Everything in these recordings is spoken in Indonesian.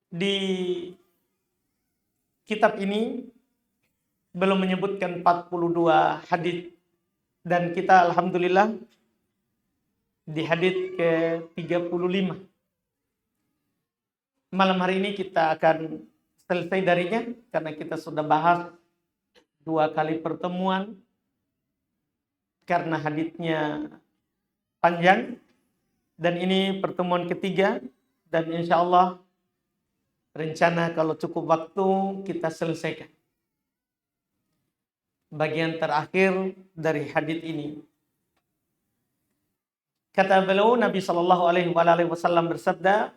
Di kitab ini belum menyebutkan 42 hadis, dan kita alhamdulillah di hadis ke-35. Malam hari ini kita akan selesai darinya karena kita sudah bahas 2 kali pertemuan karena hadisnya panjang, dan ini pertemuan ketiga, dan insya Allah rencana kalau cukup waktu kita selesaikan bagian terakhir dari hadis ini. Kata beliau, Nabi Shallallahu Alaihi Wasallam bersabda,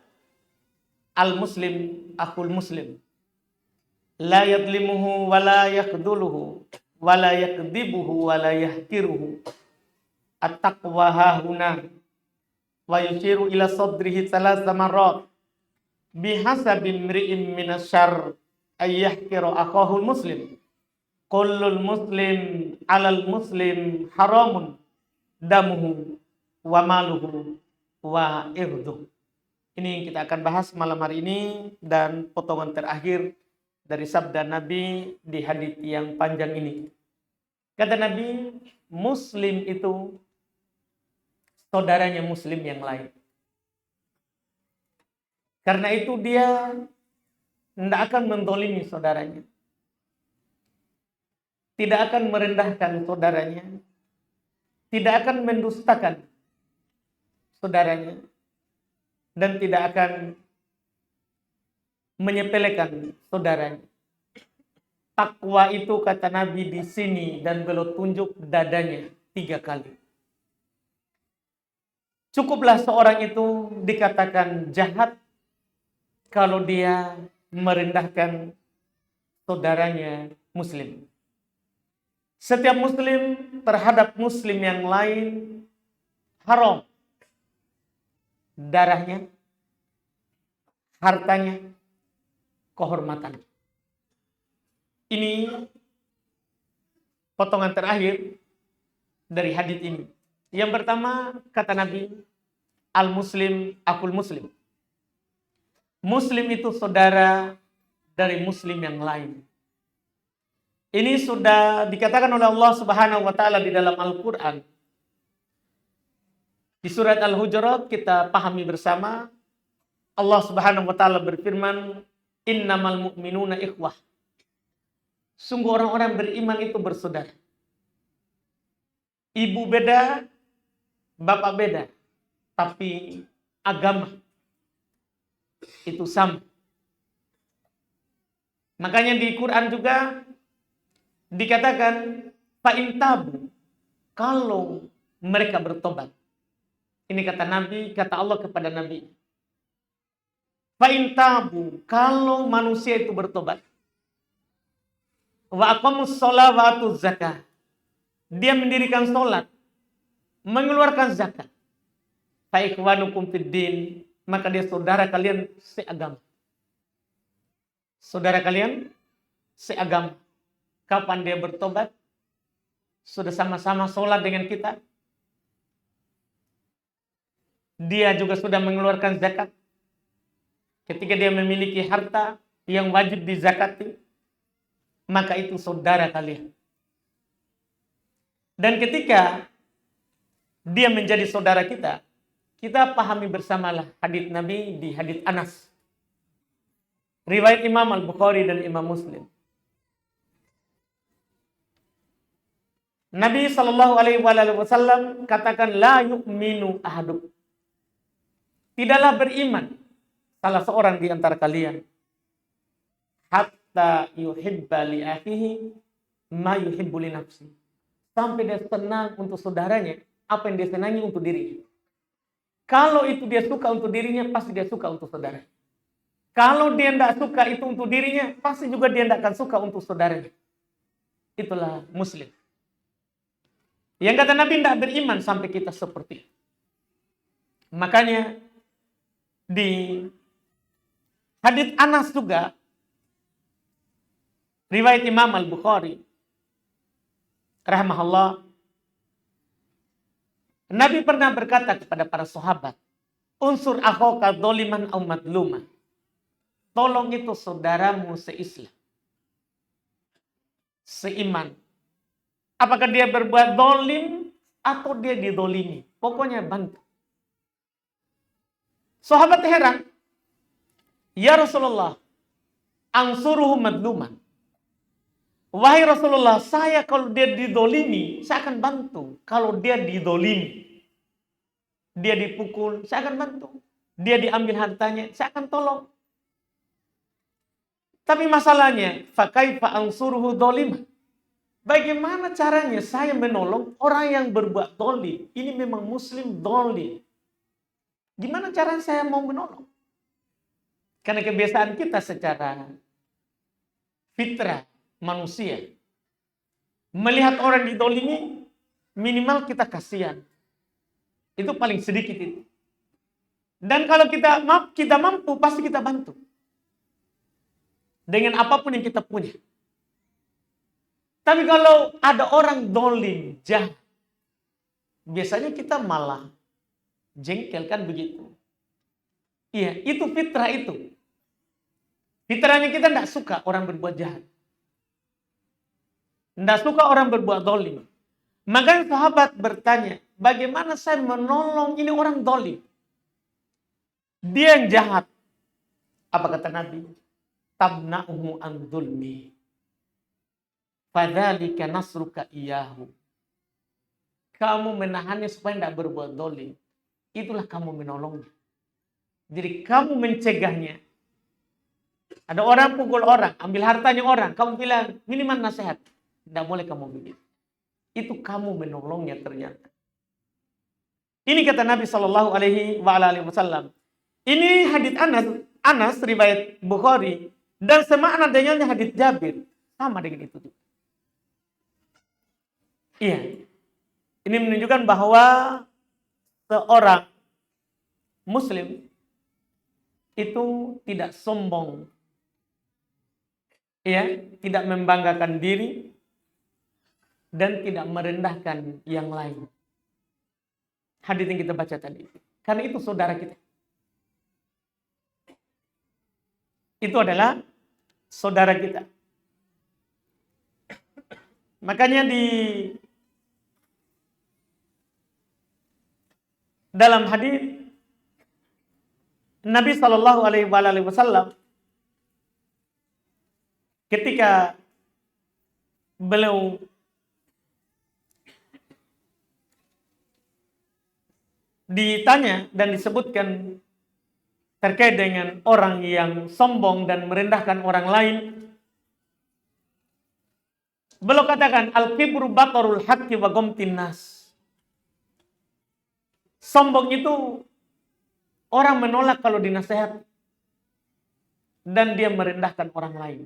al-muslim akhul muslim, la yadlimuhu wa la yakhduluhu wa la yakdibuhu wa la yahkiruhu, at-taqwa hahuna, wa yushiru ila sadrihi thalatha marrat, bihasabi imri'in minasyarr ayyahkira akhahul muslim, kullul muslim alal muslim haramun damuhu wa maluhu wa irduh. Ini yang kita akan bahas malam hari ini, dan potongan terakhir dari sabda Nabi di hadis yang panjang ini. Kata Nabi, muslim itu saudaranya muslim yang lain. Karena itu dia tidak akan mendolimi saudaranya, tidak akan merendahkan saudaranya, tidak akan mendustakan saudaranya, dan tidak akan menyepelekan saudaranya. Takwa itu kata Nabi di sini, dan beliau tunjuk dadanya 3 kali. Cukuplah seorang itu dikatakan jahat kalau dia merendahkan saudaranya muslim. Setiap muslim terhadap muslim yang lain haram darahnya, hartanya, kehormatannya. Ini potongan terakhir dari hadis ini. Yang pertama kata Nabi, al-muslim akul muslim. Muslim itu saudara dari muslim yang lain. Ini sudah dikatakan oleh Allah Subhanahu wa taala di dalam Al-Qur'an. Di surat Al-Hujurat kita pahami bersama, Allah Subhanahu wa taala berfirman, innamal mu'minuna ikhwah. Sungguh orang-orang beriman itu bersaudara. Ibu beda, bapak beda, tapi agama itu sama. Makanya di Quran juga dikatakan fa'in tabu, kalau mereka bertobat. Ini kata Nabi, kata Allah kepada Nabi. Fa'in tabu, kalau manusia itu bertobat. Wa aqamus shalah wa atuz zakah. Dia mendirikan salat, mengeluarkan zakat. Fa ikhwanukum fid din, maka dia saudara kalian seagama. Saudara kalian seagama. Kapan dia bertobat? Sudah sama-sama salat dengan kita. Dia juga sudah mengeluarkan zakat. Ketika dia memiliki harta yang wajib dizakati, maka itu saudara kalian. Dan ketika dia menjadi saudara kita, kita pahami bersamalah hadits Nabi di hadits Anas. Riwayat Imam Al-Bukhari dan Imam Muslim. Nabi Shallallahu Alaihi Wasallam katakan, la yu'minu ahaduk. Tidaklah beriman salah seorang di antara kalian hatta yuhibba li akhihi ma yuhibbu li nafsi. Sampai dia senang untuk saudaranya apa yang dia senangi untuk dirinya. Kalau itu dia suka untuk dirinya, pasti dia suka untuk saudaranya. Kalau dia tidak suka itu untuk dirinya, pasti juga dia tidak akan suka untuk saudaranya. Itulah muslim. Yang kata Nabi, tidak beriman sampai kita seperti itu. Makanya di hadits Anas juga, riwayat Imam Al-Bukhari rahimahullah, Nabi pernah berkata kepada para sahabat, unsur akhaka dzaliman aw madluman. tolong itu saudaramu se-Islam, seiman. Apakah dia berbuat dolim atau dia didolimi, pokoknya bantu. Sahabat heran, ya Rasulullah, ansuruhu madluman. Wahai Rasulullah, saya kalau dia didolimi, saya akan bantu. Kalau dia didolimi, dia dipukul, saya akan bantu. Dia diambil hartanya, saya akan tolong. Tapi masalahnya, fakaifa ansuruhu dolimah. Bagaimana caranya saya menolong orang yang berbuat dolim? Ini memang muslim dolim. Gimana caranya saya mau menolong? Karena kebiasaan kita secara fitrah manusia, melihat orang didolimi, minimal kita kasihan. Itu paling sedikit itu. Dan kalau kita mampu, pasti kita bantu. Dengan apapun yang kita punya. Tapi kalau ada orang dolim, jahat, biasanya kita malah jengkel, kan begitu. Iya, itu fitrah itu. Fitrahnya kita tidak suka orang berbuat jahat. Tidak suka orang berbuat dolim. Maka sahabat bertanya, bagaimana saya menolong ini orang dolim? Dia yang jahat. Apa kata Nabi? Tabna'uhu an dhulmi. Fadzalika nasruka iyahu. Kamu menahannya supaya tidak berbuat dolim. Itulah kamu menolongnya. Jadi kamu mencegahnya. Ada orang pukul orang, ambil hartanya orang. Kamu bilang, minimal nasihat. Tidak boleh kamu begitu. Itu kamu menolongnya ternyata. Ini kata Nabi SAW. Ini hadits Anas riwayat Bukhari. Dan semakna dengannya hadits Jabir. Sama dengan itu. Iya. Ini menunjukkan bahwa seorang muslim itu tidak sombong. Ya, tidak membanggakan diri dan tidak merendahkan yang lain. Hadis yang kita baca tadi. Karena itu saudara kita. Itu adalah saudara kita. Makanya di dalam hadis Nabi SAW ketika beliau ditanya dan disebutkan terkait dengan orang yang sombong dan merendahkan orang lain, beliau katakan al-kibru batarul haqqi wa ghamtin nas. Sombong itu orang menolak kalau dinasihat dan dia merendahkan orang lain.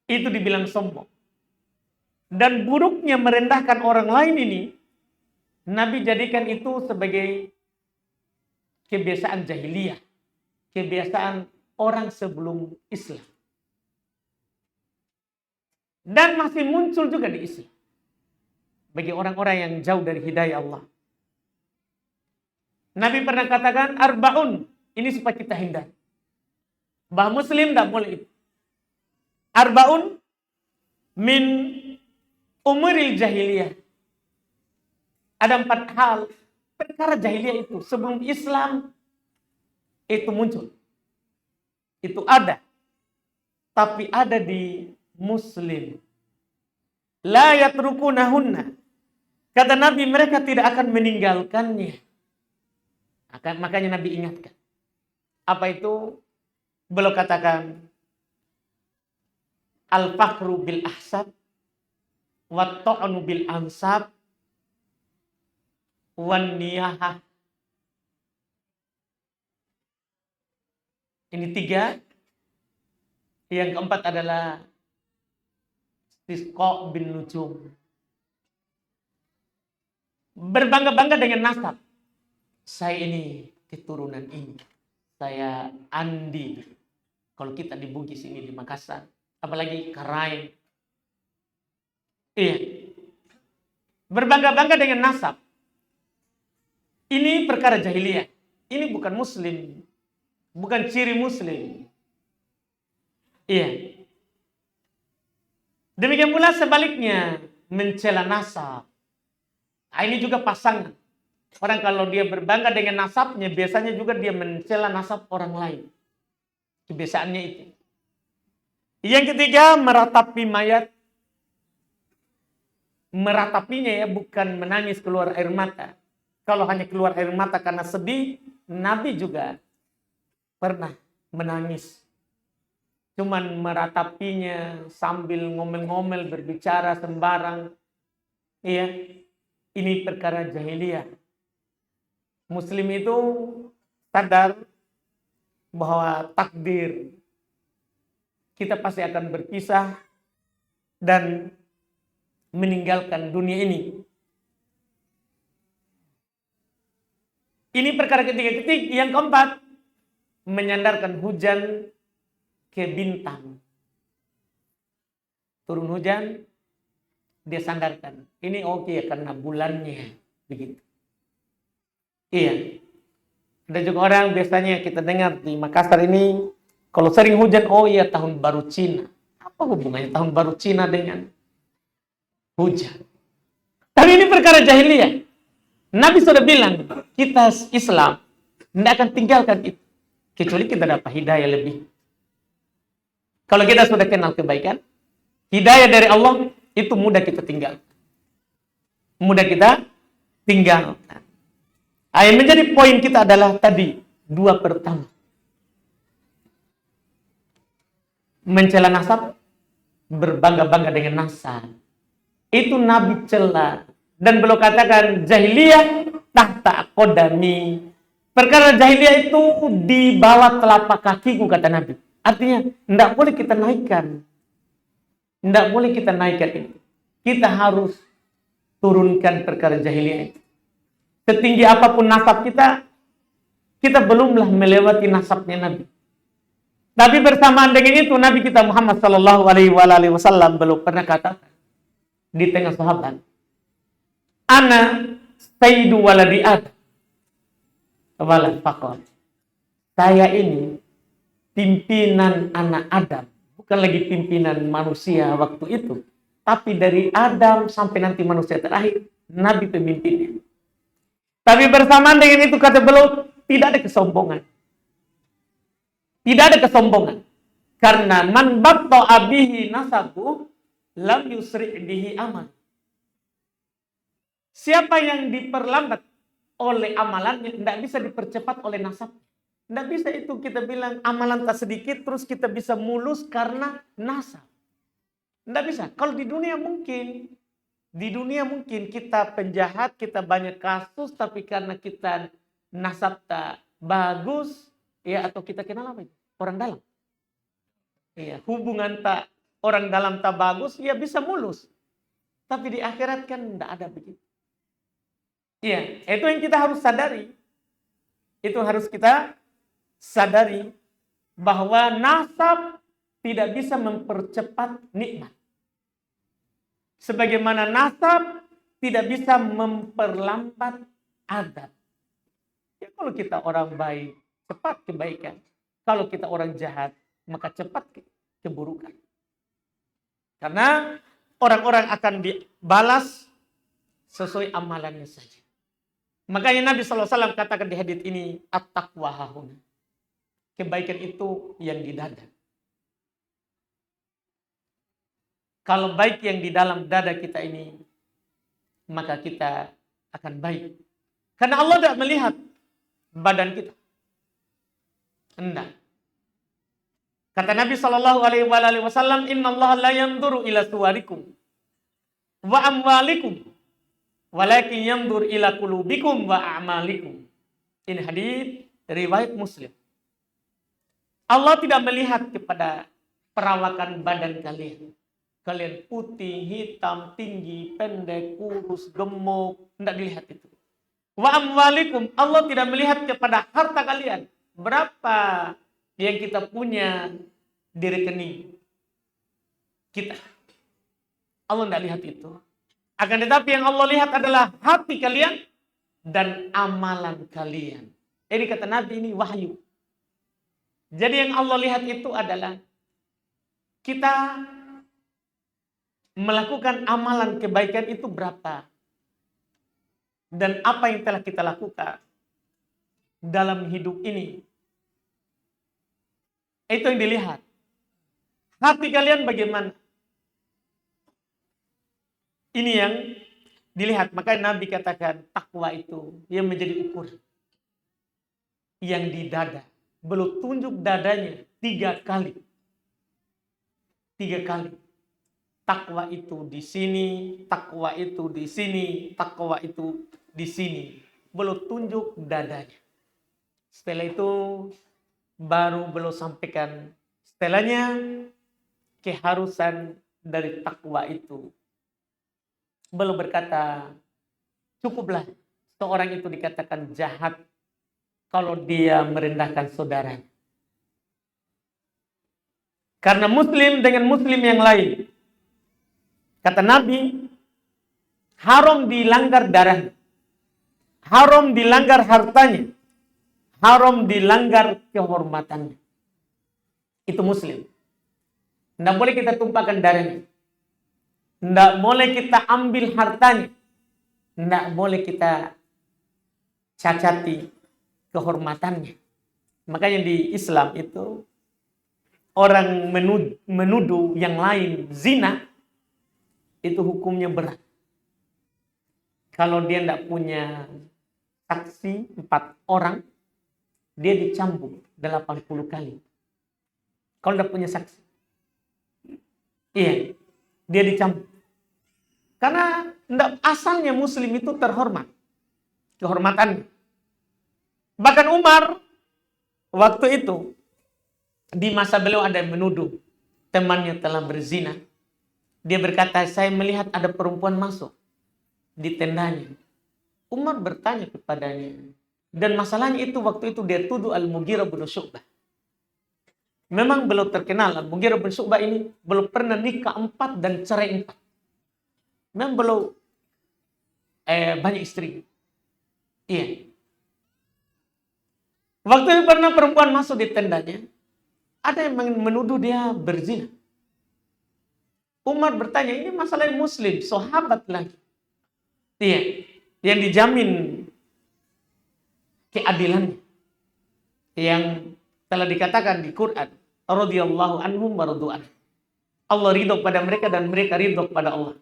Itu dibilang sombong. Dan buruknya merendahkan orang lain ini, Nabi jadikan itu sebagai kebiasaan jahiliyah. Kebiasaan orang sebelum Islam. Dan masih muncul juga di Islam. Bagi orang-orang yang jauh dari hidayah Allah. Nabi pernah katakan, arba'un. Ini supaya kita hindari. Bahwa muslim tidak boleh itu. Arba'un min umuril jahiliyah. Ada 4 hal perkara jahiliyah itu sebelum Islam itu muncul. Itu ada. Tapi ada di muslim. La yatrukunahunna. Kata Nabi, mereka tidak akan meninggalkannya. Makanya Nabi ingatkan. Apa itu? Beliau katakan al-fakru bil ahsab wa ta'nu bil ansab wan niyahah. Ini 3. Yang keempat adalah istisqa bin nujum. Berbangga-bangga dengan nasab. Saya ini keturunan ini. Saya Andi. Kalau kita di Bugis ini di Makassar. Apalagi Karain. Iya. Berbangga-bangga dengan nasab. Ini perkara jahiliyah. Ini bukan muslim. bukan ciri muslim. Iya. Demikian pula sebaliknya, mencela nasab. Nah, ini juga pasangan. Orang kalau dia berbangga dengan nasabnya, biasanya juga dia mencela nasab orang lain. Kebiasaannya itu. Yang ketiga, meratapi mayat. Meratapinya ya, bukan menangis keluar air mata. Kalau hanya keluar air mata karena sedih, Nabi juga pernah menangis. Cuman meratapinya sambil ngomel-ngomel, berbicara sembarang. Iya, ini perkara jahiliyah. Muslim itu sadar bahwa takdir kita pasti akan berpisah dan meninggalkan dunia ini. Ini perkara ketiga. Yang keempat, menyandarkan hujan ke bintang. Turun hujan, dia sandarkan. Ini oke ya, karena bulannya. Begitu. Iya. Ada juga orang biasanya kita dengar di Makassar ini, kalau sering hujan, oh iya tahun baru Cina. Apa hubungannya tahun baru Cina dengan hujan? Tapi ini perkara jahiliyah. Nabi sudah bilang, kita Islam tidak akan tinggalkan itu. Kecuali kita dapat hidayah lebih. Kalau kita sudah kenal kebaikan, hidayah dari Allah, itu mudah kita tinggal. Mudah kita tinggalkan. Yang menjadi poin kita adalah tadi, dua pertama. Mencela nasab, berbangga-bangga dengan nasab. Itu Nabi cela. Dan beliau katakan, jahiliyah tahta qadami. Perkara jahiliyah itu di bawah telapak kakiku, kata Nabi. Artinya, tidak boleh kita naikkan. Tidak boleh kita naikkan itu. Kita harus turunkan perkara jahiliyah itu. Setinggi apapun nasab kita, kita belumlah melewati nasabnya Nabi. Tapi bersamaan dengan itu, Nabi kita Muhammad sallallahu alaihi wasallam belum pernah katakan di tengah sahabat, ana sayyidu waladi Adam wala faqat. Saya ini pimpinan anak Adam, bukan lagi pimpinan manusia waktu itu, tapi dari Adam sampai nanti manusia terakhir, Nabi pemimpinnya. Tapi bersamaan dengan itu kata beliau, tidak ada kesombongan. Tidak ada kesombongan. Karena man batta'a bihi nasabu lam yusri' bihi amal. Siapa yang diperlambat oleh amalannya, tidak bisa dipercepat oleh nasab. Tidak bisa itu kita bilang amalan tak sedikit terus kita bisa mulus karena nasab. Tidak bisa. Kalau di dunia mungkin. Di dunia mungkin kita penjahat, kita banyak kasus, tapi karena kita nasab tak bagus, ya atau kita kenal apa itu? Orang dalam. Ya, hubungan tak orang dalam tak bagus, ya bisa mulus. Tapi di akhirat kan tidak ada begitu. Iya, itu yang kita harus sadari. Itu harus kita sadari bahwa nasab tidak bisa mempercepat nikmat. Sebagaimana nasab tidak bisa memperlambat adab. Ya, kalau kita orang baik, cepat kebaikan. Kalau kita orang jahat, maka cepat keburukan. Karena orang-orang akan dibalas sesuai amalannya saja. Makanya Nabi SAW katakan di hadits ini, at-taqwa hahuna. Kebaikan itu yang di dada. Kalau baik yang di dalam dada kita ini, maka kita akan baik. Karena Allah tidak melihat badan kita. Hendak. Kata Nabi SAW, Inna Allah la yanzuru ila suwarikum wa amwalikum walakin yanzur ila qulubikum wa a'malikum. Ini hadis riwayat Muslim. Allah tidak melihat kepada perawakan badan kalian. Kalian putih, hitam, tinggi, pendek, kurus, gemuk, tidak dilihat itu. Wa amwalikum, Allah tidak melihat kepada harta kalian. Berapa yang kita punya di rekening kita. Allah tidak lihat itu. Akan tetapi yang Allah lihat adalah hati kalian dan amalan kalian. Ini kata Nabi, ini wahyu. Jadi yang Allah lihat itu adalah kita melakukan amalan kebaikan itu berapa. Dan apa yang telah kita lakukan dalam hidup ini. Itu yang dilihat. Hati kalian bagaimana? Ini yang dilihat. Makanya Nabi katakan takwa itu yang menjadi ukur. Yang di dada. Belum tunjuk dadanya 3 kali. 3 kali. Takwa itu di sini, takwa itu di sini, takwa itu di sini. Belum tunjuk dadanya. Setelah itu baru belum sampaikan. Setelahnya keharusan dari takwa itu. Belum berkata, cukuplah seorang itu dikatakan jahat kalau dia merendahkan saudaranya. Karena muslim dengan muslim yang lain. Kata Nabi, haram dilanggar darahnya. Haram dilanggar hartanya. Haram dilanggar kehormatannya. Itu muslim. Tidak boleh kita tumpahkan darahnya. Tidak boleh kita ambil hartanya. Tidak boleh kita cacati kehormatannya. Makanya di Islam itu orang menuduh yang lain zina itu hukumnya berat. Kalau dia tidak punya saksi 4 orang, dia dicambuk 80 kali. Kalau tidak punya saksi. Iya, dia dicambuk. Karena asalnya muslim itu terhormat. Kehormatannya. Bahkan Umar, waktu itu, di masa beliau ada yang menuduh temannya telah berzina. Dia berkata, saya melihat ada perempuan masuk di tendanya. Umar bertanya kepadanya. Dan masalahnya itu waktu itu dia tuduh Al-Mughirah bin Syu'bah. Memang belum terkenal. Al-Mughirah bin Syu'bah ini belum pernah nikah 4 dan cerai 4. Memang belum banyak istri. Iya. Waktu itu pernah perempuan masuk di tendanya. Ada yang menuduh dia berzina. Umar bertanya, ini masalah muslim, sahabat lagi. Iya. Yang dijamin keadilannya. Yang telah dikatakan di Quran. Radhiyallahu anhum wa radu anhu. Allah ridho pada mereka dan mereka ridho pada Allah.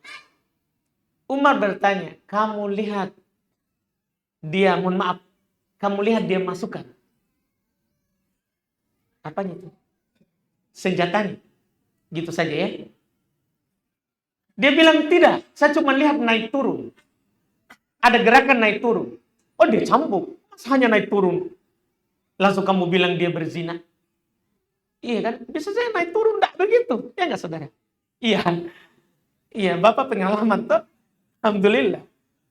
Umar bertanya, kamu lihat dia, mohon maaf, kamu lihat dia masukkan. Apanya itu? Senjatanya. Gitu saja ya. Dia bilang tidak, saya cuma lihat naik turun. Ada gerakan naik turun. Oh dia cambuk, hanya naik turun. Langsung kamu bilang dia berzina. Iya kan? Bisa saya naik turun, enggak begitu. Ya enggak saudara? Iya. Iya, Bapak pengalaman tuh. Alhamdulillah.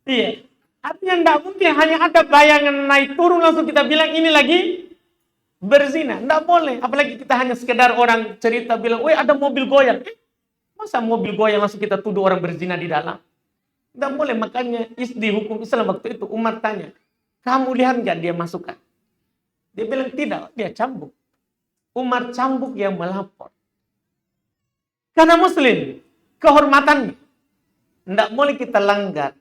Iya. Artinya enggak mungkin hanya ada bayangan naik turun langsung kita bilang ini lagi berzina. Enggak boleh. Apalagi kita hanya sekedar orang cerita bilang, "Woi, ada mobil goyang." Masa mobil goyang langsung kita tuduh orang berzina di dalam? Enggak boleh. Makanya di hukum Islam waktu itu Umar tanya, "Kamu lihat enggak dia masukkan?" Dia bilang tidak, dia cambuk. Umar cambuk yang melapor. Karena muslim, kehormatannya. Tidak boleh kita langgar.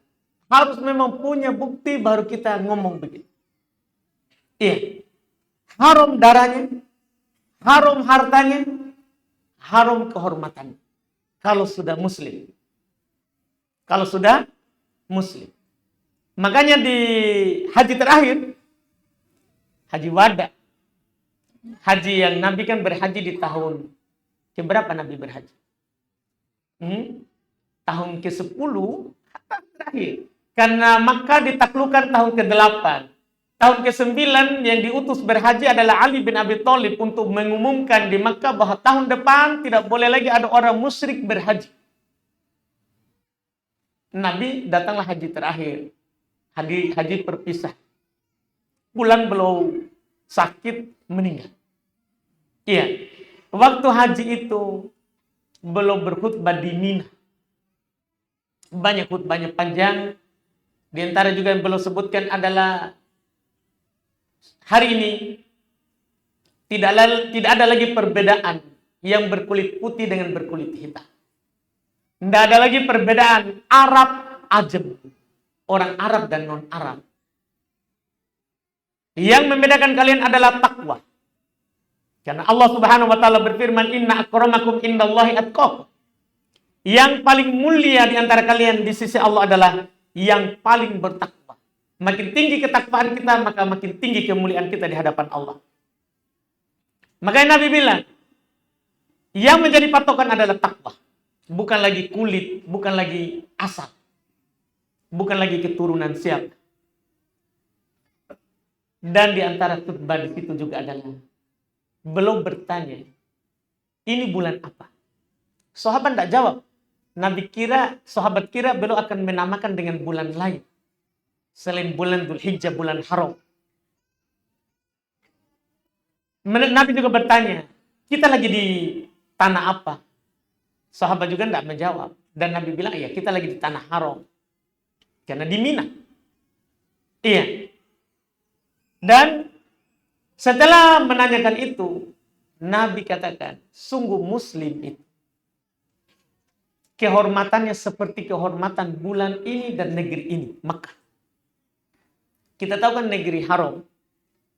Harus memang punya bukti baru kita ngomong begitu. Iya. Haram darahnya, haram hartanya, haram kehormatannya. Kalau sudah muslim. Kalau sudah muslim. Makanya di haji terakhir, haji wada. Haji yang Nabi kan berhaji di tahun keberapa Nabi berhaji? Tahun ke-10 terakhir. Karena Makkah ditaklukkan tahun ke-8. Tahun ke-9 yang diutus berhaji adalah Ali bin Abi Thalib untuk mengumumkan di Makkah bahwa tahun depan tidak boleh lagi ada orang musyrik berhaji. Nabi datanglah haji terakhir. Haji perpisah. Pulang belum sakit meninggal. Iya. Waktu haji itu belum berkhutbah di Mina. Banyak khutbahnya panjang. Di antara juga yang belum sebutkan adalah hari ini Tidak ada lagi perbedaan yang berkulit putih dengan berkulit hitam. Tidak ada lagi perbedaan Arab, Ajam, orang Arab dan non-Arab. Yang membedakan kalian adalah takwa. Karena Allah Subhanahu wa taala berfirman, "Inna akramakum indallahi atqakum." Yang paling mulia di antara kalian di sisi Allah adalah yang paling bertakwa. Makin tinggi ketakwaan kita, maka makin tinggi kemuliaan kita di hadapan Allah. Makanya Nabi bilang, yang menjadi patokan adalah takwa. Bukan lagi kulit, bukan lagi asal. Bukan lagi keturunan siapa. Dan di antara khutbah di situ juga adalah belum bertanya, ini bulan apa? Sahabat tidak jawab. Sahabat kira beliau akan menamakan dengan bulan lain. Selain bulan Dzulhijjah, bulan haram. Nabi juga bertanya, kita lagi di tanah apa? Sahabat juga tidak menjawab. Dan Nabi bilang, iya kita lagi di tanah haram. Karena di Mina. Iya. Dan setelah menanyakan itu, Nabi katakan, sungguh Muslim itu kehormatannya seperti kehormatan bulan ini dan negeri ini, Makkah. Kita tahu kan negeri haram,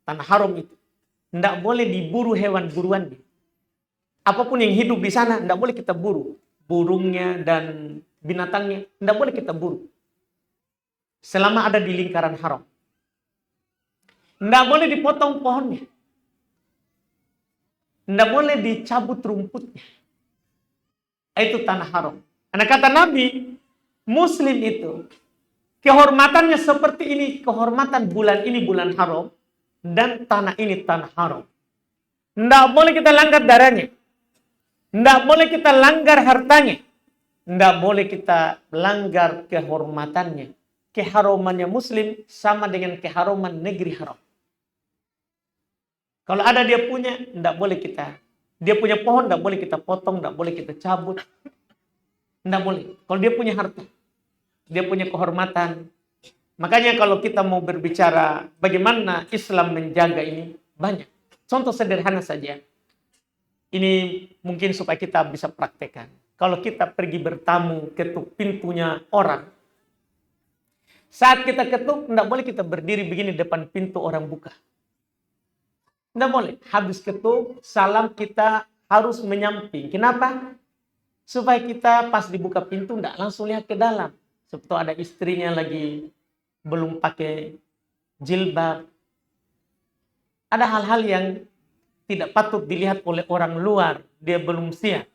tanah haram itu, tidak boleh diburu hewan buruannya. Apapun yang hidup di sana, tidak boleh kita buru. Burungnya dan binatangnya, tidak boleh kita buru. Selama ada di lingkaran haram. Tidak boleh dipotong pohonnya. Tidak boleh dicabut rumputnya. Itu tanah haram. Karena kata Nabi, Muslim itu, kehormatannya seperti ini, kehormatan bulan ini bulan haram, dan tanah ini tanah haram. Tidak boleh kita langgar darahnya. Tidak boleh kita langgar hartanya. Tidak boleh kita langgar kehormatannya. Keharamannya Muslim sama dengan keharaman negeri haram. Kalau ada dia punya, tidak boleh kita. Dia punya pohon, tidak boleh kita potong, tidak boleh kita cabut. Tidak boleh. Kalau dia punya harta, dia punya kehormatan. Makanya kalau kita mau berbicara bagaimana Islam menjaga ini, banyak. Contoh sederhana saja. Ini mungkin supaya kita bisa praktekkan. Kalau kita pergi bertamu, ketuk pintunya orang. Saat kita ketuk, tidak boleh kita berdiri begini depan pintu orang buka. Tidak boleh. Habis ketuk, salam kita harus menyamping. Kenapa? Supaya kita pas dibuka pintu, tidak langsung lihat ke dalam. Seperti ada istrinya lagi belum pakai jilbab. Ada hal-hal yang tidak patut dilihat oleh orang luar. Dia belum siap.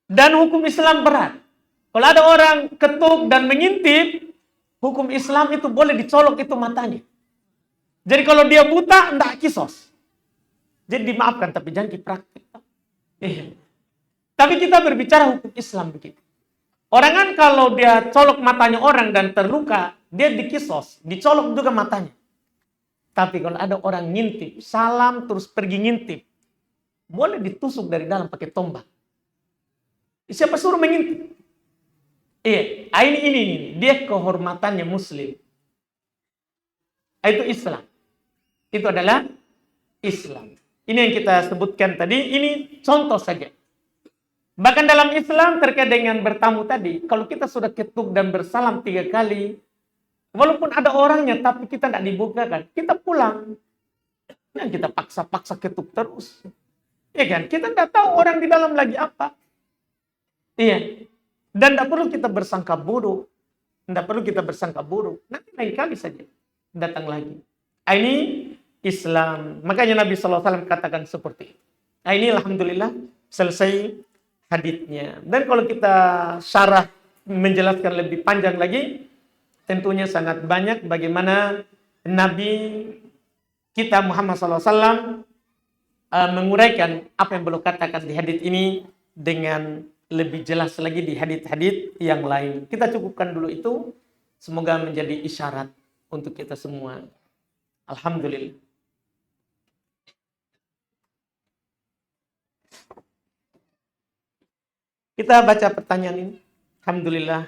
Dan hukum Islam berat. Kalau ada orang ketuk dan mengintip, hukum Islam itu boleh dicolok itu matanya. Jadi kalau dia buta, enggak kisos. Jadi dimaafkan, tapi jangan dipraktik. Tapi kita berbicara hukum Islam begitu. Orang kan kalau dia colok matanya orang dan terluka, dia dikisos, dicolok juga matanya. Tapi kalau ada orang ngintip, salam terus pergi ngintip, boleh ditusuk dari dalam pakai tombak. Siapa suruh mengintip? Iya, ini. Dia kehormatannya Muslim. Itu Islam. Itu adalah Islam. Ini yang kita sebutkan tadi, ini contoh saja. Bahkan dalam Islam terkait dengan bertamu tadi, kalau kita sudah ketuk dan bersalam 3 kali, walaupun ada orangnya tapi kita tidak dibukakan, kita pulang. Yang kita paksa-paksa ketuk terus. Iya kan? Kita tidak tahu orang di dalam lagi apa. Iya. Dan tidak perlu kita bersangka buruk. Tidak perlu kita bersangka buruk. Nanti lain kali saja datang lagi. Ini Islam. Makanya Nabi SAW katakan seperti itu. Ini alhamdulillah selesai haditsnya. Dan kalau kita syarah menjelaskan lebih panjang lagi, tentunya sangat banyak bagaimana Nabi kita Muhammad SAW menguraikan apa yang beliau katakan di hadits ini dengan lebih jelas lagi di hadits-hadits yang lain. Kita cukupkan dulu itu. Semoga menjadi isyarat untuk kita semua. Alhamdulillah. Kita baca pertanyaan ini. Alhamdulillah.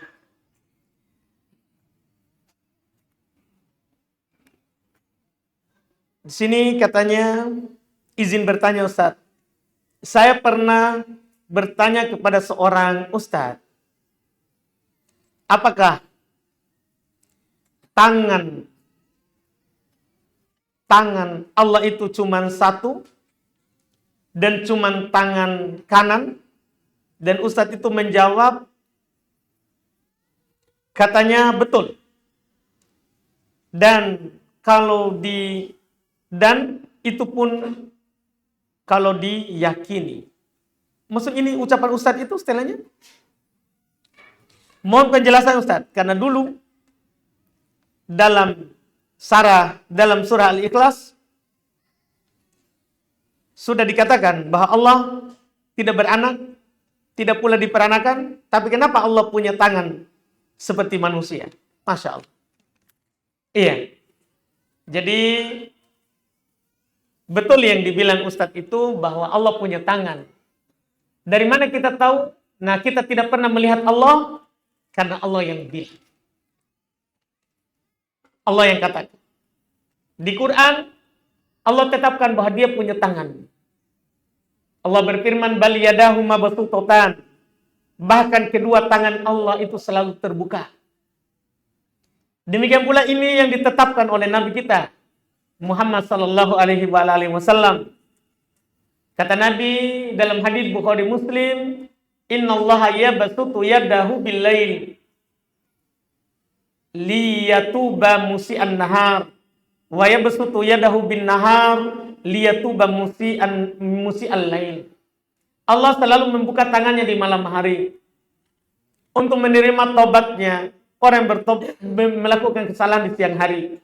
Di sini katanya, izin bertanya Ustaz. Saya pernah bertanya kepada seorang Ustaz, apakah tangan Allah itu cuma satu dan cuma tangan kanan? Dan Ustadz itu menjawab, katanya betul. Dan itu pun kalau diyakini. Maksud ini ucapan Ustadz itu setelahnya? Mohon penjelasan Ustadz, karena dulu dalam surah Al-Ikhlas sudah dikatakan bahwa Allah tidak beranak, tidak pula diperanakan, tapi kenapa Allah punya tangan seperti manusia? Masya Allah. Iya. Jadi betul yang dibilang Ustadz itu bahwa Allah punya tangan. Dari mana kita tahu? Nah, kita tidak pernah melihat Allah karena Allah yang bilang. Allah yang katakan. Di Quran Allah tetapkan bahwa Dia punya tangan. Allah berfirman, bal yadahu mabsuutatan. Bahkan kedua tangan Allah itu selalu terbuka. Demikian pula ini yang ditetapkan oleh Nabi kita Muhammad sallallahu alaihi wasallam. Kata Nabi dalam hadis Bukhari Muslim, innallaha yabsutu yadahu bil-lail liyatuba musi'an nahar wa yabsutu yadahu bin-nahar liyatuba musi'al lail. Allah selalu membuka tangannya di malam hari untuk menerima tobatnya orang yang melakukan kesalahan di siang hari.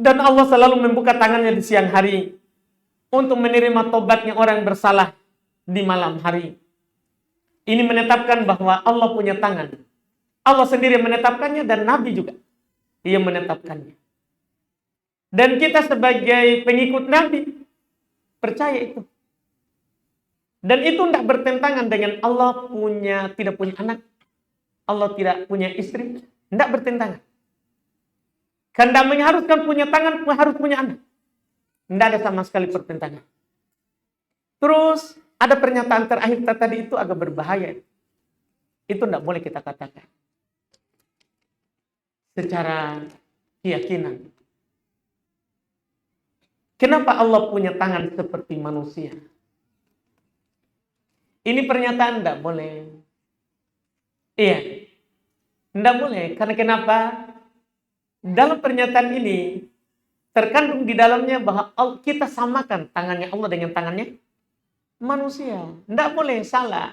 Dan Allah selalu membuka tangannya di siang hari untuk menerima tobatnya orang yang bersalah di malam hari. Ini menetapkan bahwa Allah punya tangan. Allah sendiri menetapkannya dan Nabi juga Dia menetapkannya. Dan kita sebagai pengikut Nabi percaya itu. Dan itu tidak bertentangan dengan Allah tidak punya anak. Allah tidak punya istri. Tidak bertentangan. Karena mengharuskan punya tangan, harus punya anak. Tidak ada sama sekali pertentangan. Terus ada pernyataan terakhir tadi itu agak berbahaya. Itu tidak boleh kita katakan secara keyakinan. Kenapa Allah punya tangan seperti manusia? Ini pernyataan tidak boleh. Iya, tidak boleh. Karena kenapa? Dalam pernyataan ini terkandung di dalamnya bahwa kita samakan tangannya Allah dengan tangannya manusia. Tidak boleh salah.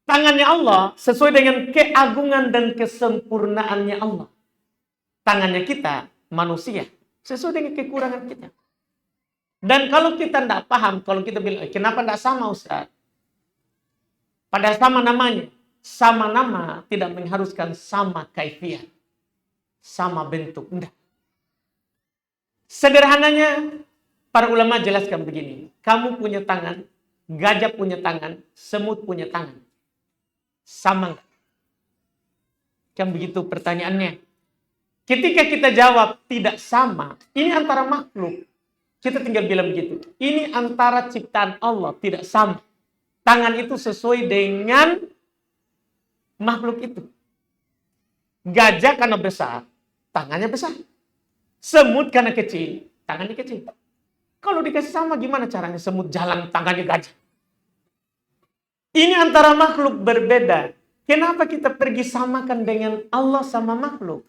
Tangannya Allah sesuai dengan keagungan dan kesempurnaannya Allah. Tangannya kita manusia sesuai dengan kekurangan kita. Dan kalau kita tidak paham, kalau kita bilang, kenapa tidak sama Ustaz? Padahal sama namanya. Sama nama tidak mengharuskan sama kaifiat. Sama bentuk. Tidak. Sederhananya, para ulama jelaskan begini. Kamu punya tangan, gajah punya tangan, semut punya tangan. Sama enggak? Kan begitu pertanyaannya. Ketika kita jawab tidak sama, ini antara makhluk. Kita tinggal bilang begitu. Ini antara ciptaan Allah, tidak sama. Tangan itu sesuai dengan makhluk itu. Gajah karena besar, tangannya besar. Semut karena kecil, tangannya kecil. Kalau dikasih sama, gimana caranya semut jalan tangannya gajah? Ini antara makhluk berbeda. Kenapa kita pergi samakan dengan Allah sama makhluk?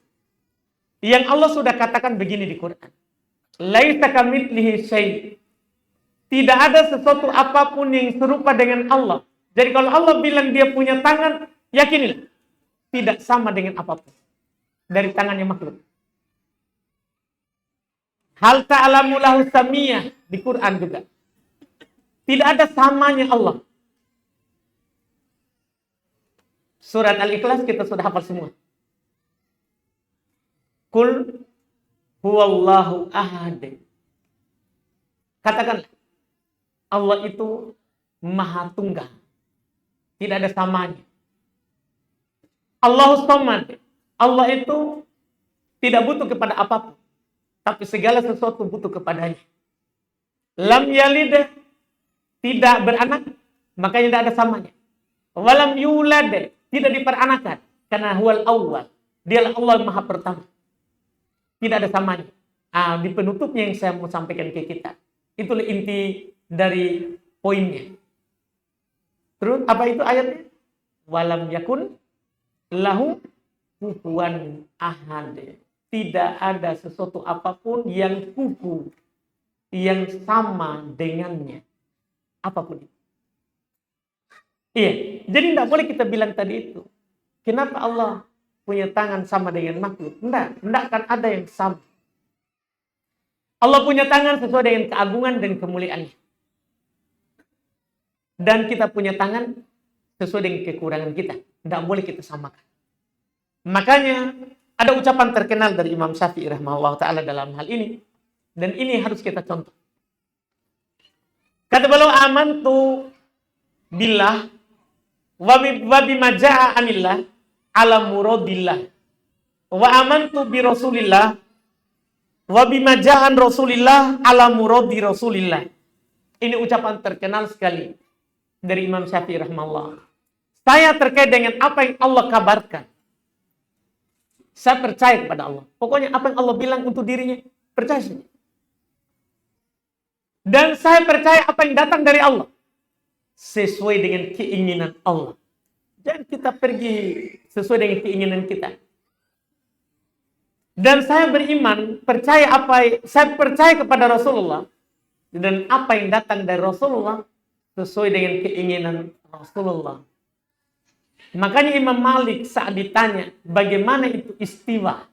Yang Allah sudah katakan begini di Quran. Laisa kamitslihi syai'. Tidak ada sesuatu apapun yang serupa dengan Allah. Jadi kalau Allah bilang Dia punya tangan, yakinilah. Tidak sama dengan apapun dari tangannya makhluk. Hal ta'lamu lahu samiyah di Quran juga. Tidak ada samanya Allah. Surat Al-Ikhlas kita sudah hafal semua. Qul huwallahu ahad. Katakanlah, Allah itu maha tunggal. Tidak ada samanya. Allahus samad. Allah itu tidak butuh kepada apapun. Tapi segala sesuatu butuh kepadanya. Lam yalid, tidak beranak, makanya tidak ada samanya. Walam yulad, tidak diperanakan, karena huwal awwal, dialah Allah Maha Pertama. Tidak ada samanya. Di penutupnya yang saya mau sampaikan ke kita. Itulah inti dari poinnya. Terus apa itu ayatnya? Walam yakun lahu kufuwan ahad. Tidak ada sesuatu apapun yang kufu, yang sama dengannya. Apapun itu. Iya, jadi tidak boleh kita bilang tadi itu. Kenapa Allah punya tangan sama dengan makhluk? Tidak akan ada yang sama. Allah punya tangan sesuai dengan keagungan dan kemuliaannya. Dan kita punya tangan sesuai dengan kekurangan kita. Tidak boleh kita samakan. Makanya ada ucapan terkenal dari Imam Syafi'i rahimahullah ta'ala dalam hal ini. Dan ini harus kita contoh. Kata beliau, amantu billah wa bima ja'a anillah ala muradillah. Wa amantu bi Rasulillah wa bima ja'an Rasulillah ala muradi Rasulillah. Ini ucapan terkenal sekali dari Imam Syafi'i rahimahullah. Saya terkait dengan apa yang Allah kabarkan. Saya percaya kepada Allah. Pokoknya apa yang Allah bilang untuk dirinya, percaya saja. Dan saya percaya apa yang datang dari Allah. Sesuai dengan keinginan Allah. Jangan kita pergi sesuai dengan keinginan kita. Dan saya beriman, saya percaya kepada Rasulullah. Dan apa yang datang dari Rasulullah, sesuai dengan keinginan Rasulullah. Makanya Imam Malik saat ditanya, bagaimana itu istiwa?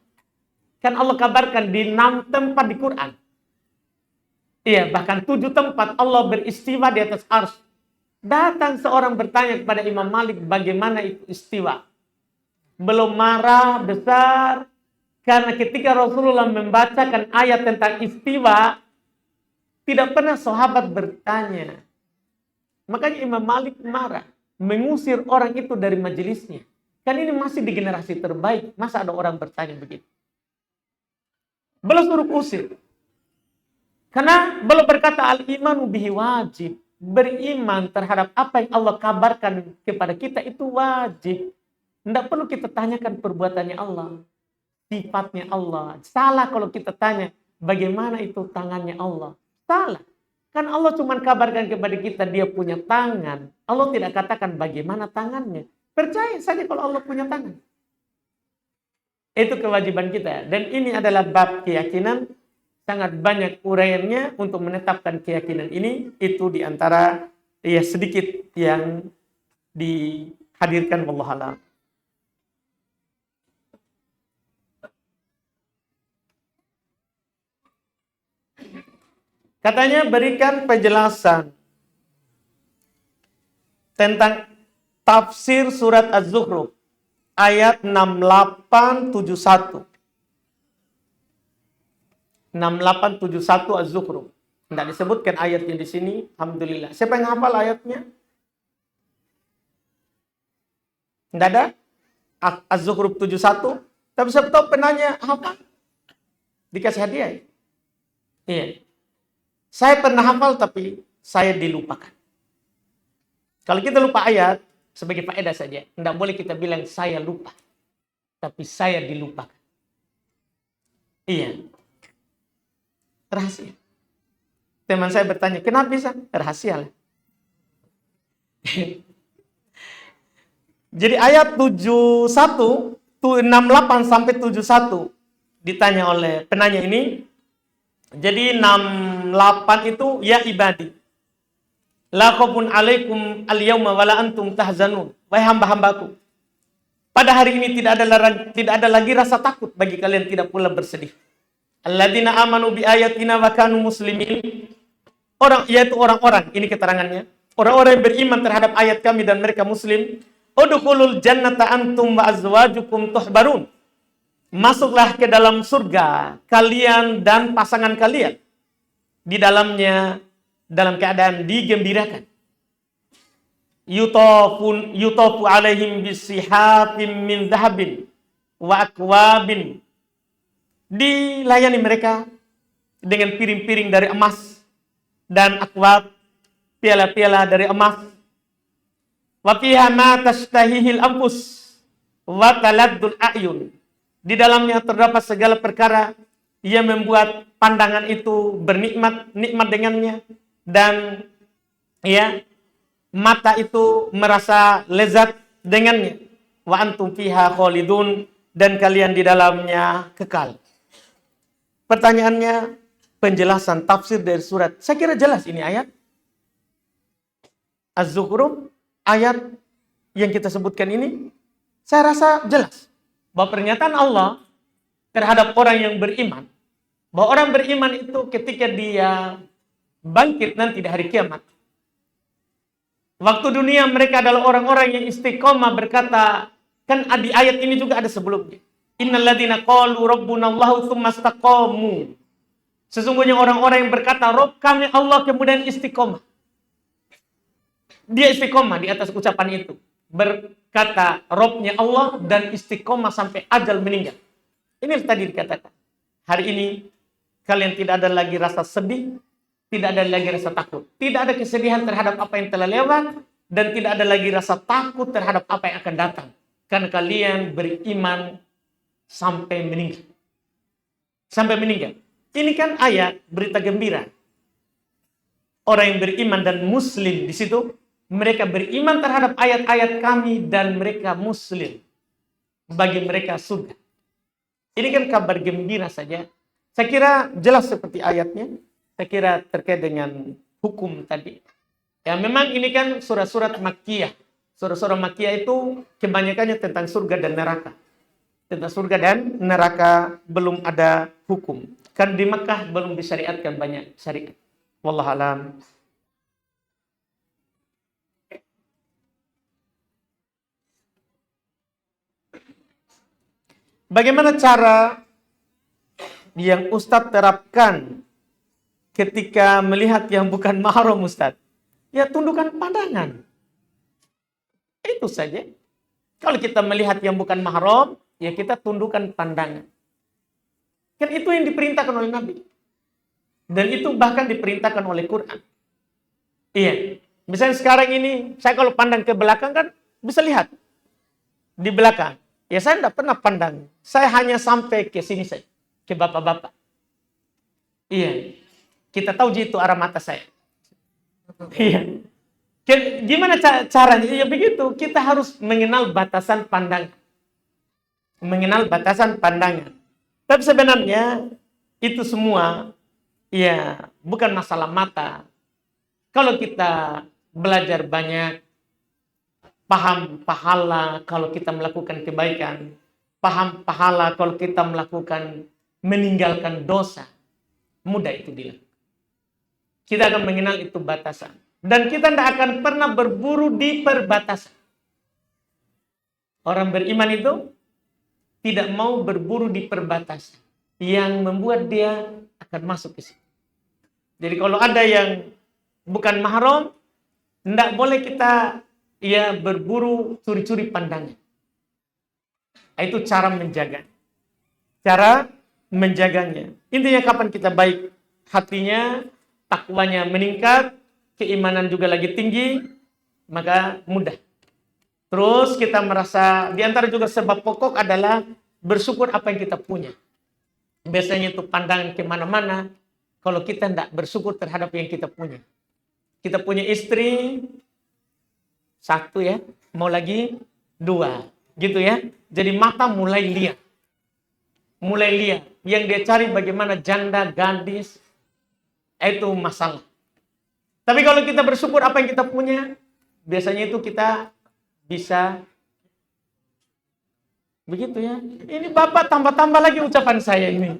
Kan Allah kabarkan di 6 tempat di Quran. Iya, bahkan 7 tempat Allah beristiwa di atas arsy. Datang seorang bertanya kepada Imam Malik, bagaimana itu istiwa? Belum marah besar, karena ketika Rasulullah membacakan ayat tentang istiwa, tidak pernah sahabat bertanya. Makanya Imam Malik marah, mengusir orang itu dari majelisnya. Kan ini masih di generasi terbaik, masa ada orang bertanya begitu? Beliau suruh usir. Karena beliau berkata, al-imanu bihi wajib. Beriman terhadap apa yang Allah kabarkan kepada kita itu wajib. Tidak perlu kita tanyakan perbuatannya Allah, sifatnya Allah. Salah kalau kita tanya bagaimana itu tangannya Allah. Salah. Kan Allah cuma kabarkan kepada kita dia punya tangan. Allah tidak katakan bagaimana tangannya. Percaya saja kalau Allah punya tangan. Itu kewajiban kita. Dan ini adalah bab keyakinan. Sangat banyak uraiannya untuk menetapkan keyakinan ini. Itu diantara sedikit yang dihadirkan. Wallahu a'lam. Katanya berikan penjelasan tentang tafsir surat Az-Zukhruf ayat 6871. 6871 Az-Zukhruf. Tidak disebutkan ayatnya di sini. Alhamdulillah. Siapa yang hafal ayatnya? Tidak ada? Az-Zukhruf 71. Tapi siapa tahu penanya hafal? Dikasih hadiah. Iya. Saya pernah hafal tapi saya dilupakan. Kalau kita lupa ayat, sebagai faedah saja. Tidak boleh kita bilang saya lupa. Tapi saya dilupakan. Iya. Rahasia. Teman saya bertanya, kenapa bisa? Rahasia lah. Jadi ayat 71, 68 sampai 71 ditanya oleh penanya ini. Jadi 68 itu ya ibadi. La khaufun alaikum al-yauma wala antum tahzanun. Wahai hamba-hambaku. Pada hari ini tidak ada lagi rasa takut bagi kalian, tidak pula bersedih. Alladzina amanu bi ayatina wa kanu muslimin. Yaitu orang-orang, ini keterangannya. Orang-orang yang beriman terhadap ayat kami dan mereka muslim. Udkhulul jannata antum wa azwajukum tuhbarun. Masuklah ke dalam surga kalian dan pasangan kalian. Di dalamnya dalam keadaan digembirakan. Yutofu alaihim bisihafim min dhahabin wa akwabin. Dilayani mereka dengan piring-piring dari emas dan akwab, piala-piala dari emas. Wa fiha ma tashtahihil anfus wa taladdul a'yun. Di dalamnya terdapat segala perkara yang membuat pandangan itu nikmat dengannya, dan ya, mata itu merasa lezat dengannya. Wa antum fiha khalidun, dan kalian di dalamnya kekal. Pertanyaannya, penjelasan tafsir dari surat. Saya kira jelas ini ayat Az-Zukhruf, ayat yang kita sebutkan ini, saya rasa jelas bahwa pernyataan Allah terhadap orang yang beriman, bahwa orang beriman itu ketika dia bangkit nanti di hari kiamat, waktu dunia mereka adalah orang-orang yang istiqomah berkata, kan di ayat ini juga ada sebelumnya, innal ladzina qalu rabbunallahu tsumma istaqamu. Sesungguhnya orang-orang yang berkata Rabb kami Allah, kemudian istiqomah. Dia istiqomah di atas ucapan itu, berkata Rabbnya Allah dan istiqomah sampai ajal meninggal. Ini tadi dikatakan, hari ini kalian tidak ada lagi rasa sedih, tidak ada lagi rasa takut, tidak ada kesedihan terhadap apa yang telah lewat, dan tidak ada lagi rasa takut terhadap apa yang akan datang, karena kalian beriman sampai meninggal. Sampai meninggal. Ini kan ayat berita gembira. Orang yang beriman dan muslim di situ, mereka beriman terhadap ayat-ayat kami dan mereka muslim. Bagi mereka surga. Ini kan kabar gembira saja. Saya kira jelas seperti ayatnya. Saya kira terkait dengan hukum tadi. Ya memang ini kan surat-surat Makkiyah. Surat-surat Makkiyah itu kebanyakannya tentang surga dan neraka. Tentang surga dan neraka, belum ada hukum. Kan di Mekah belum disyariatkan banyak syariat. Wallahu a'lam. Bagaimana cara yang Ustadz terapkan ketika melihat yang bukan mahram, Ustadz? Ya tundukkan pandangan. Itu saja. Kalau kita melihat yang bukan mahram, ya kita tundukkan pandangan. Kan itu yang diperintahkan oleh Nabi. Dan itu bahkan diperintahkan oleh Quran. Iya. Misalnya sekarang ini, saya kalau pandang ke belakang kan bisa lihat. Di belakang. Ya saya tidak pernah pandang. Saya hanya sampai ke sini saja. Ke bapak-bapak. Iya. Kita tahu itu arah mata saya. Iya. Gimana caranya? Ya begitu. Kita harus mengenal batasan pandangan. Mengenal batasan pandangan. Tapi sebenarnya itu semua ya bukan masalah mata. Kalau kita belajar banyak, paham pahala kalau kita melakukan kebaikan, paham pahala kalau kita melakukan meninggalkan dosa, mudah itu dilakukan. Kita akan mengenal itu batasan. Dan kita tidak akan pernah berburu di perbatasan. Orang beriman itu tidak mau berburu di perbatasan yang membuat dia akan masuk ke situ. Jadi kalau ada yang bukan mahram, tidak boleh kita ya berburu curi-curi pandangan. Itu cara menjaga. Cara menjaganya. Intinya kapan kita baik hatinya, takwanya meningkat, keimanan juga lagi tinggi, maka mudah. Terus kita merasa, di antara juga sebab pokok adalah bersyukur apa yang kita punya. Biasanya itu pandangan kemana-mana, kalau kita tidak bersyukur terhadap yang kita punya. Kita punya istri, 1 ya, mau lagi 2, gitu ya. Jadi mata mulai lihat. Mulai lihat. Yang dia cari bagaimana janda, gadis, itu masalah. Tapi kalau kita bersyukur apa yang kita punya, biasanya itu kita bisa begitu ya. Ini Bapak tambah-tambah lagi ucapan saya ini.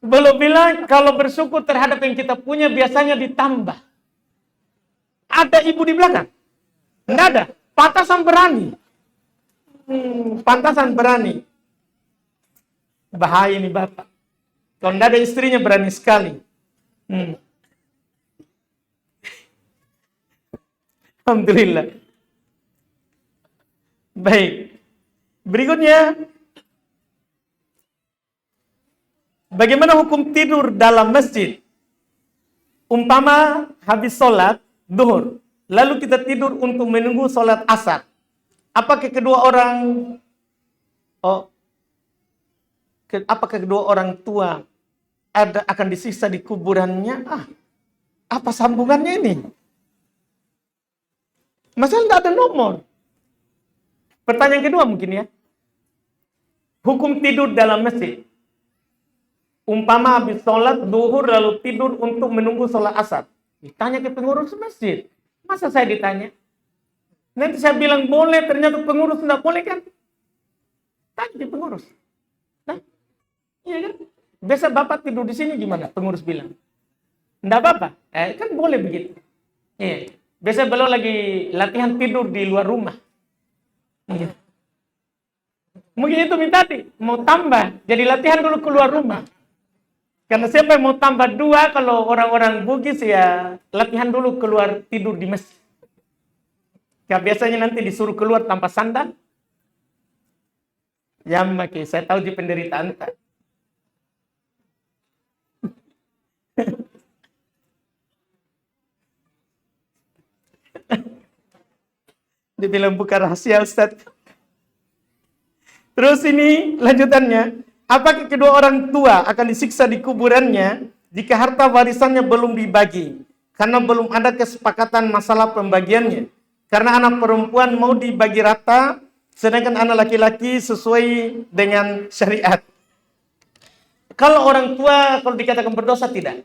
Belum bilang kalau bersyukur terhadap yang kita punya biasanya ditambah. Ada ibu di belakang? Enggak ada. Pantasan berani. Pantasan berani. Bahaya ini Bapak. Kalau enggak ada istrinya berani sekali. Alhamdulillah. Baik. Berikutnya, bagaimana hukum tidur dalam masjid? Umpama habis sholat duhur, lalu kita tidur untuk menunggu sholat asar. Apakah kedua orang, apakah kedua orang tua akan disiksa di kuburannya? Apa sambungannya ini? Masalah tidak ada nomor. Pertanyaan kedua mungkin ya. Hukum tidur dalam masjid. Umpama habis sholat duhur lalu tidur untuk menunggu sholat asar. Ditanya ke pengurus masjid. Masa saya ditanya? Nanti saya bilang boleh, ternyata pengurus tidak boleh kan? Tanya ke pengurus. Nah, iya kan? Biasa bapak tidur di sini gimana? Pengurus bilang. Tidak apa-apa. Kan boleh begitu. Iya. Biasa beliau lagi latihan tidur di luar rumah. Iya. Mungkin itu minta mau tambah. Jadi latihan dulu keluar rumah. Karena siapa yang mau tambah 2 kalau orang-orang Bugis ya latihan dulu keluar tidur di masjid. Ya biasanya nanti disuruh keluar tanpa sandal. Ya maki, saya tahu di penderitaan tak. Dibilang bukan rahasia Ustaz. Terus ini lanjutannya. Apakah kedua orang tua akan disiksa di kuburannya jika harta warisannya belum dibagi? Karena belum ada kesepakatan masalah pembagiannya. Karena anak perempuan mau dibagi rata, sedangkan anak laki-laki sesuai dengan syariat. Kalau orang tua, kalau dikatakan berdosa, tidak.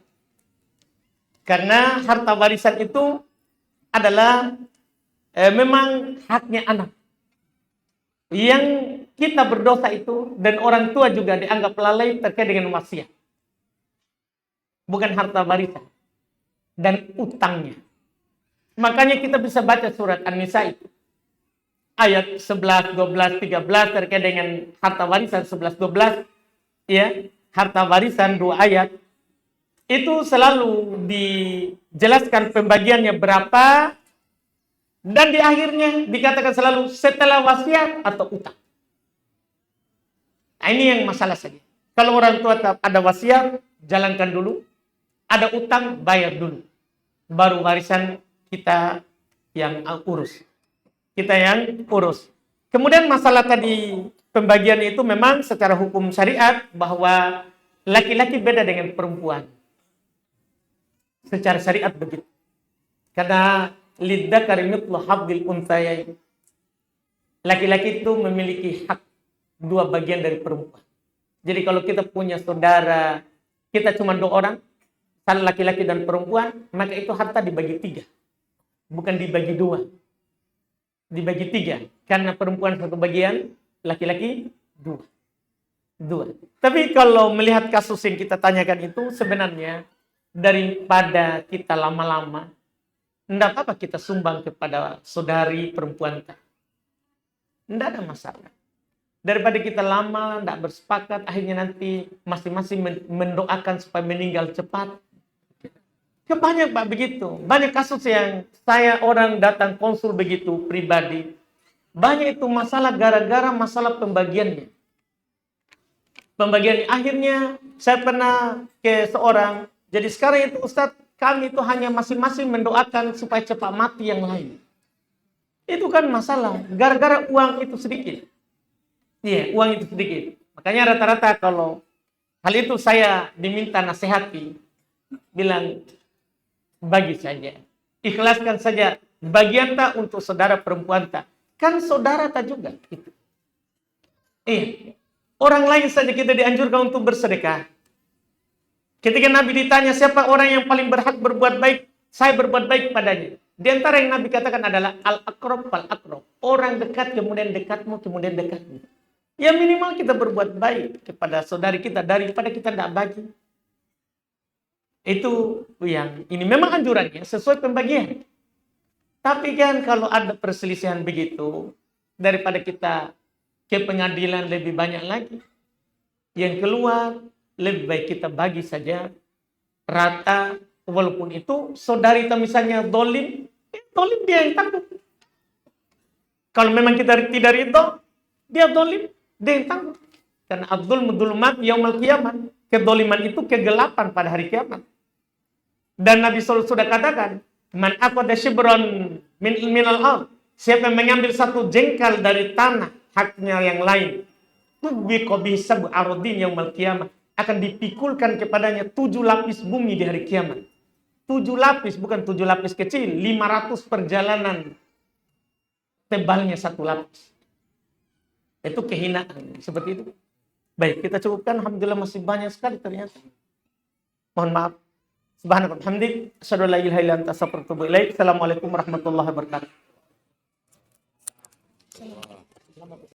Karena harta warisan itu adalah memang haknya anak. Yang kita berdosa itu dan orang tua juga dianggap lalai terkait dengan wasiat. Bukan harta warisan dan utangnya. Makanya kita bisa baca surat An-Nisa itu. Ayat 11, 12, 13 terkait dengan harta warisan 11, 12. Ya, harta warisan 2 ayat. Itu selalu dijelaskan pembagiannya berapa. Dan di akhirnya dikatakan selalu setelah wasiat atau utang. Nah, ini yang masalah saja. Kalau orang tua ada wasiat, jalankan dulu. Ada utang, bayar dulu. Baru warisan kita yang urus. Kita yang urus. Kemudian masalah tadi pembagian itu memang secara hukum syariat bahwa laki-laki beda dengan perempuan. Secara syariat begitu. Karena lidzakari mithlu hadzil unthayain. Laki-laki itu memiliki hak 2 bagian dari perempuan. Jadi kalau kita punya saudara, kita cuma 2 orang, salah laki-laki dan perempuan, maka itu harta dibagi 3. Bukan dibagi 2. Dibagi 3. Karena perempuan 1 bagian, laki-laki 2. Tapi kalau melihat kasus yang kita tanyakan itu, sebenarnya daripada kita lama-lama, tidak apa-apa kita sumbang kepada saudari perempuan. Tidak ada masalah. Daripada kita lama, tidak bersepakat, akhirnya nanti masing-masing mendoakan supaya meninggal cepat. Ya banyak Pak begitu. Banyak kasus yang saya orang datang konsul begitu pribadi. Banyak itu masalah gara-gara masalah pembagiannya. Pembagiannya akhirnya saya pernah ke seorang. Jadi sekarang itu Ustadz, kami itu hanya masing-masing mendoakan supaya cepat mati yang lain. Itu kan masalah. Gara-gara uang itu sedikit. Iya, uang itu sedikit. Makanya rata-rata kalau hal itu saya diminta nasihati, bilang bagi saja. Ikhlaskan saja. Bagian tak untuk saudara perempuan tak. Kan saudara tak juga. Itu. Iya. Orang lain saja kita dianjurkan untuk bersedekah. Ketika Nabi ditanya siapa orang yang paling berhak berbuat baik, saya berbuat baik padanya. Di antara yang Nabi katakan adalah al-aqrab fal-aqrab. Orang dekat kemudian dekatmu kemudian dekatmu. Ya minimal kita berbuat baik kepada saudari kita daripada kita tidak bagi. Itu yang ini memang anjurannya sesuai pembagian. Tapi kan kalau ada perselisihan begitu, daripada kita ke pengadilan lebih banyak lagi. Yang keluar lebih baik kita bagi saja rata, walaupun itu saudari kita misalnya dolim dia yang tanggung. Kalau memang kita tidak ridho, dia dolim, dia yang tanggung. Karena Abdul mudulumat yaumul kiamat, kedoliman itu kegelapan pada hari kiamat. Dan Nabi sudah katakan, man aqada shibran minal ard, siapa yang mengambil satu jengkal dari tanah haknya yang lain, tubiqa bi sab'i ardin yaumil qiyamah, akan dipikulkan kepadanya 7 lapis bumi di hari kiamat. 7 lapis, bukan 7 lapis kecil, 500 perjalanan tebalnya satu lapis. Itu kehinaan, seperti itu. Baik, kita cukupkan. Alhamdulillah masih banyak sekali ternyata. Mohon maaf. Subhanallah, hamdik, asyhadu an la ilaha illa anta, astaghfiruka wa atubu ilaik. Assalamualaikum warahmatullahi wabarakatuh.